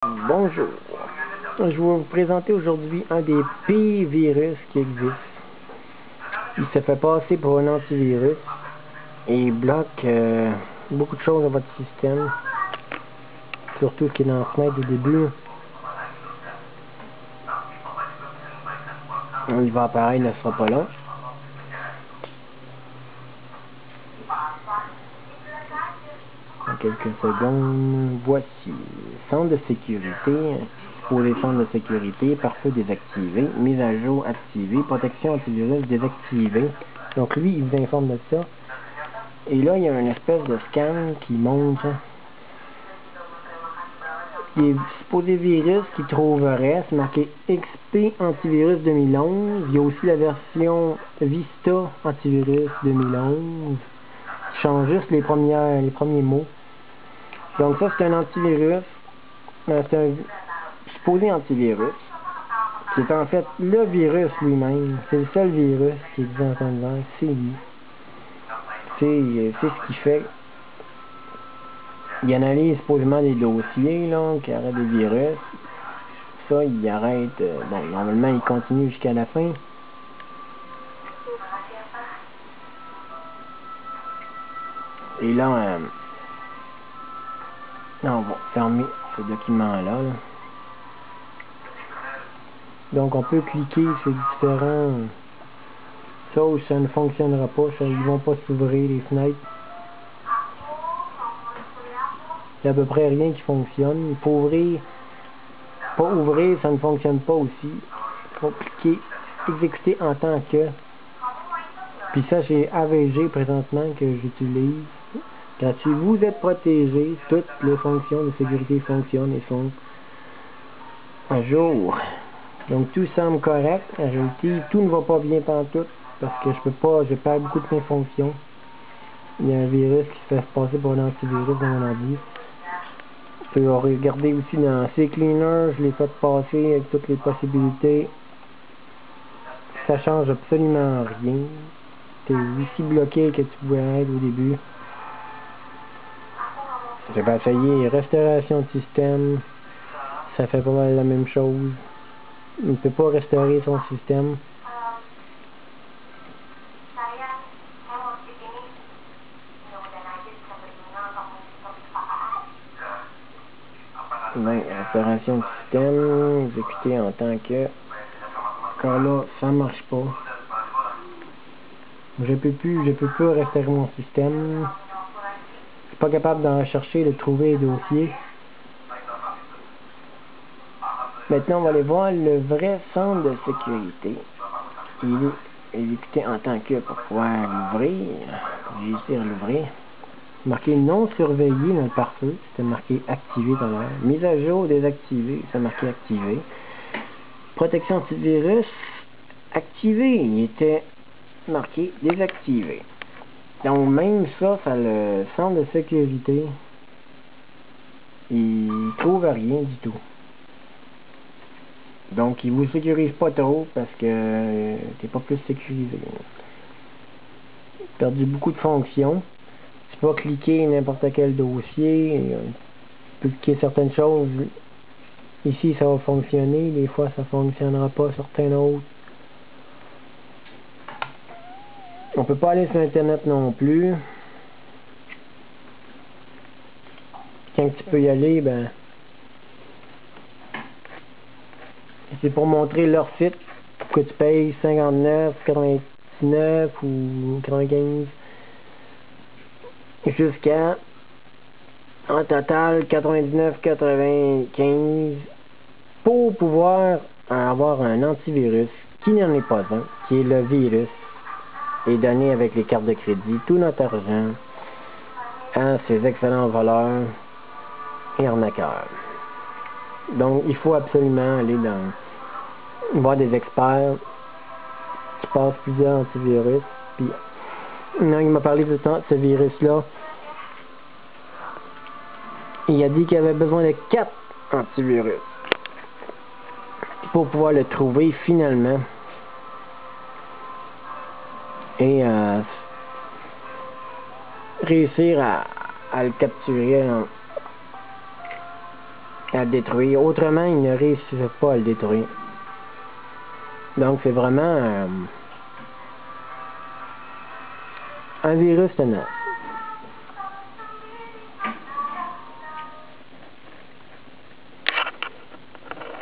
Bonjour, je vais vous présenter aujourd'hui un des pires virus qui existent. Il se fait passer pour un antivirus et il bloque beaucoup de choses dans votre système, surtout ce qui est dans la fenêtre au début. Il va apparaître, il ne sera pas long. En quelques secondes, voici. Centre de sécurité, exposé centre de sécurité, pare-feu désactivé, mise à jour activée, protection antivirus désactivée. Donc lui, il vous informe de ça. Et là, il y a une espèce de scan qui montre les supposés virus qu'il trouverait. C'est marqué XP Antivirus 2011. Il y a aussi la version Vista Antivirus 2011. Il change juste les premiers mots. Donc ça, c'est un antivirus. C'est un supposé antivirus. Qui est en fait le virus lui-même. C'est le seul virus qui existe en temps de l'air. C'est lui. C'est ce qui fait. Il analyse supposément des dossiers là, qui arrêtent des virus. Ça, il arrête. Bon, normalement, il continue jusqu'à la fin. Et là, on va fermer ce document-là. Là. Donc, on peut cliquer sur différents. Ça, ça ne fonctionnera pas. Ça, ils vont pas s'ouvrir les fenêtres. Il y a à peu près rien qui fonctionne. Il faut ouvrir. Pas ouvrir, ça ne fonctionne pas aussi. Il faut cliquer exécuter en tant que. Puis ça, j'ai AVG présentement que j'utilise. Quand si vous êtes protégé, toutes les fonctions de sécurité fonctionnent et sont à jour. Donc tout semble correct. Tout ne va pas bien pantoute parce que je peux pas, je perds beaucoup de mes fonctions. Il y a un virus qui se fait passer pour un antivirus dans mon ordi. Je peux regarder aussi dans CCleaner, je l'ai fait passer avec toutes les possibilités. Ça change absolument rien. T'es aussi bloqué que tu pouvais être au début. J'ai pas essayé restauration de système. Ça fait pas mal la même chose. Il ne peut pas restaurer son système. Ouais, restauration de système, exécuter en tant que. Encore là, ça marche pas. Je peux plus restaurer mon système. Je suis pas capable d'en chercher, de trouver les dossiers. Maintenant, on va aller voir le vrai centre de sécurité. Il est exécuté en tant que pour pouvoir l'ouvrir. J'ai réussi à l'ouvrir. Marqué non surveillé dans le pare-feu. C'était marqué activé tout à l'heure. Mise à jour désactivé. C'est marqué activé. Protection antivirus activé. Il était marqué désactivé. Donc même ça le centre de sécurité. Il trouve rien du tout. Donc il vous sécurise pas trop parce que t'es pas plus sécurisé. Perdu beaucoup de fonctions. Tu peux pas cliquer n'importe quel dossier. Tu peux cliquer certaines choses. Ici ça va fonctionner, des fois ça fonctionnera pas, certains autres. On peut pas aller sur internet non plus. Quand tu peux y aller, ben c'est pour montrer leur site pour que tu payes 59, 99 ou 95 jusqu'à en total 99,95 pour pouvoir avoir un antivirus qui n'en est pas un, qui est le virus et donné avec les cartes de crédit tout notre argent à ces excellents voleurs et arnaqueurs. Donc il faut absolument aller voir des experts qui passent plusieurs antivirus. Puis non, il m'a parlé tout le temps de ce virus-là. Il a dit qu'il avait besoin de 4 antivirus pour pouvoir le trouver finalement. Et réussir à le capturer à le détruire. Autrement, ils ne réussissent pas à le détruire. Donc, c'est vraiment un virus tenace.